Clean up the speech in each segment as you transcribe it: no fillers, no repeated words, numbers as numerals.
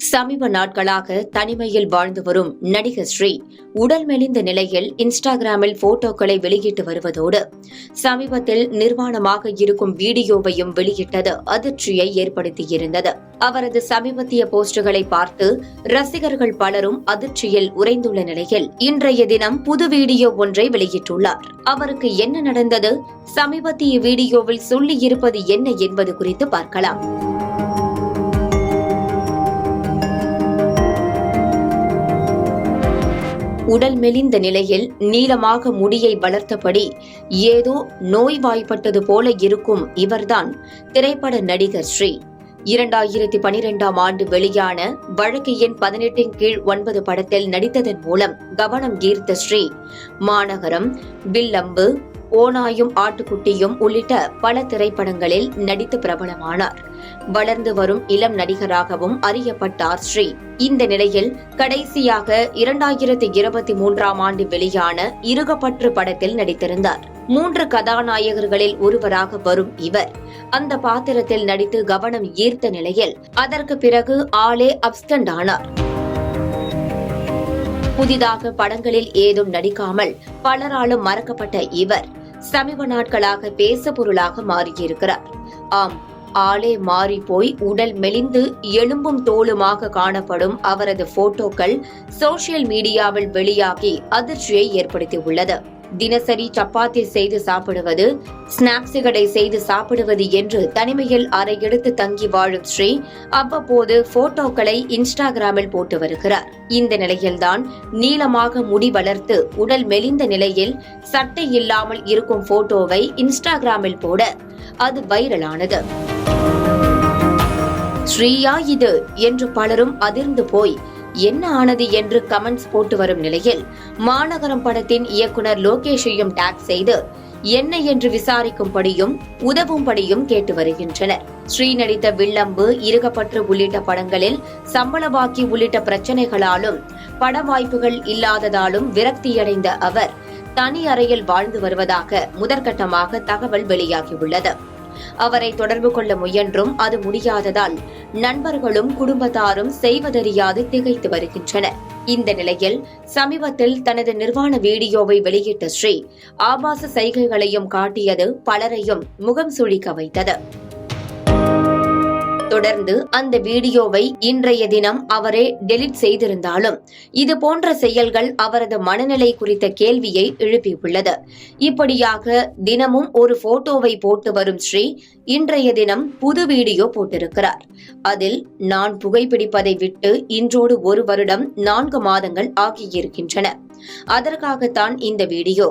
சமீப நாட்களாக தனிமையில் வாழ்ந்து வரும் நடிகர் ஸ்ரீ உடல் மெலிந்த நிலையில் இன்ஸ்டாகிராமில் போட்டோக்களை வெளியிட்டு வருவதோடு சமீபத்தில் நிர்வாணமாக இருக்கும் வீடியோவையும் வெளியிட்டது அதிர்ச்சியை ஏற்படுத்தியிருந்தது. அவரது சமீபத்திய போஸ்டுகளை பார்த்து ரசிகர்கள் பலரும் அதிர்ச்சியில் உறைந்துள்ள நிலையில் இன்றைய தினம் புது வீடியோ ஒன்றை வெளியிட்டுள்ளார். அவருக்கு என்ன நடந்தது, சமீபத்திய வீடியோவில் சொல்லியிருப்பது என்ன என்பது குறித்து பார்க்கலாம். உடல் மெலிந்த நிலையில் நீளமாக முடியை வளர்த்தபடி ஏதோ நோய்வாய்ப்பட்டது போல இருக்கும் இவர்தான் திரைப்பட நடிகர் ஸ்ரீ. 2012ஆம் ஆண்டு வெளியான வழக்கு எண் 18/9 படத்தில் நடித்ததன் மூலம் கவனம் ஈர்த்த ஸ்ரீ மாநகரம், வில்லம்பு, ஓநாயும் ஆட்டுக்குட்டியும் உள்ளிட்ட பல திரைப்படங்களில் நடித்து பிரபலமானார். வளர்ந்து வரும் இளம் நடிகராகவும் அறியப்பட்டார் ஸ்ரீ. இந்த நிலையில் கடைசியாக 2023ஆம் ஆண்டு வெளியான இருகப்பற்று படத்தில் நடித்திருந்தார். 3 கதாநாயகர்களில் ஒருவராக வரும் இவர் அந்த பாத்திரத்தில் நடித்து கவனம் ஈர்த்த நிலையில் அதற்கு பிறகு ஆளே அப்சண்ட் ஆனார். புதிதாக படங்களில் ஏதும் நடிக்காமல் பலராலும் மறக்கப்பட்ட இவர் சமீப நாட்களாக பேச பொருளாக மாறியிருக்கிறார். ஆம், ஆளே மாறி போய் உடல் மெலிந்து எலும்பும் தோலுமாக காணப்படும் அவரது போட்டோக்கள் சோசியல் மீடியாவில் வெளியாகி அதிர்ச்சியை ஏற்படுத்தியுள்ளது. தினசரி சப்பாத்தி செய்து சாப்பிடுவது, ஸ்நாக்ஸுகளை செய்து சாப்பிடுவது என்று தனிமையில் அறை எடுத்து தங்கி வாழும் ஸ்ரீ அவ்வப்போது போட்டோக்களை இன்ஸ்டாகிராமில் போட்டு வருகிறார். இந்த நிலையில்தான் நீளமாக முடி வளர்த்து உடல் மெலிந்த நிலையில் சட்டை இல்லாமல் இருக்கும் போட்டோவை இன்ஸ்டாகிராமில் போட அது வைரலானது. ஸ்ரீயா இது என்று பலரும் அதிர்ந்து போய் என்ன ஆனது என்று கமெண்ட்ஸ் போட்டு வரும் நிலையில் மாநகரம் படத்தின் இயக்குனர் லோகேஷையும் டாக் செய்து என்ன என்று விசாரிக்கும்படியும் உதவும்படியும் கேட்டு வருகின்றனர். ஸ்ரீ நடித்த வில்லம்பு, இருகப்பற்று உள்ளிட்ட படங்களில் சம்பள பாக்கி உள்ளிட்ட பிரச்சனைகளாலும் பட வாய்ப்புகள் இல்லாததாலும் விரக்தியடைந்த அவர் தனி அறையில் வாழ்ந்து வருவதாக முதற்கட்டமாக தகவல் வெளியாகியுள்ளது. அவரை தொடர்பு கொள்ள முயன்றும் அது முடியாததால் நண்பர்களும் குடும்பத்தாரும் செய்வதறியாது திகைத்து வருகின்றனர். இந்த நிலையில் சமீபத்தில் தனது நிர்வாண வீடியோவை வெளியிட்ட ஸ்ரீ ஆபாச சைகைகளையும் காட்டியது பலரையும் முகம் சுழிக்க வைத்தது. தொடர்ந்து அந்த வீடியோவை இன்றைய தினம் அவரே டெலிட் செய்திருந்தாலும் இது போன்ற செயல்கள் அவரது மனநிலை குறித்த கேள்வியை எழுப்பியுள்ளது. இப்படியாக தினமும் ஒரு போட்டோவை போட்டு வரும் ஸ்ரீ இன்றைய தினம் புது வீடியோ போட்டிருக்கிறார். அதில் நான் புகைப்பிடிப்பதை விட்டு இன்றோடு 1 வருடம் 4 மாதங்கள் ஆகியிருக்கின்றன. அதற்காகத்தான் இந்த வீடியோ.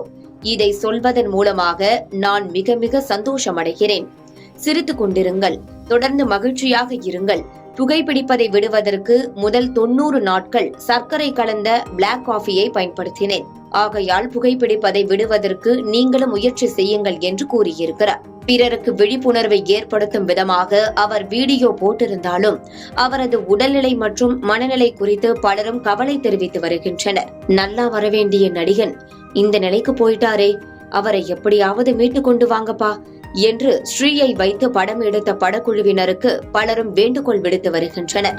இதை சொல்வதன் மூலமாக நான் மிக மிக சந்தோஷமடைகிறேன். சிரித்துக் கொண்டிருங்கள், தொடர்ந்து மகிழ்ச்சியாக இருங்கள். புகைப்பிடிப்பதை விடுவதற்கு முதல் 90 நாட்கள் சர்க்கரை கலந்த பிளாக் காஃபியை பயன்படுத்தினேன். ஆகையால் புகைப்பிடிப்பதை விடுவதற்கு நீங்களும் முயற்சி செய்யுங்கள் என்று கூறியிருக்கிறார். பிறருக்கு விழிப்புணர்வை ஏற்படுத்தும் விதமாக அவர் வீடியோ போட்டிருந்தாலும் அவரது உடல்நிலை மற்றும் மனநிலை குறித்து பலரும் கவலை தெரிவித்து வருகின்றனர். நல்லா வரவேண்டிய நடிகன் இந்த நிலைக்கு போயிட்டாரே, அவரை எப்படியாவது மீட்டு கொண்டு வாங்கப்பா என்று ஸ்ரீயை வைத்து படம் எடுத்த படக்குழுவினருக்கு பலரும் வேண்டுகோள் விடுத்து வருகின்றனர்.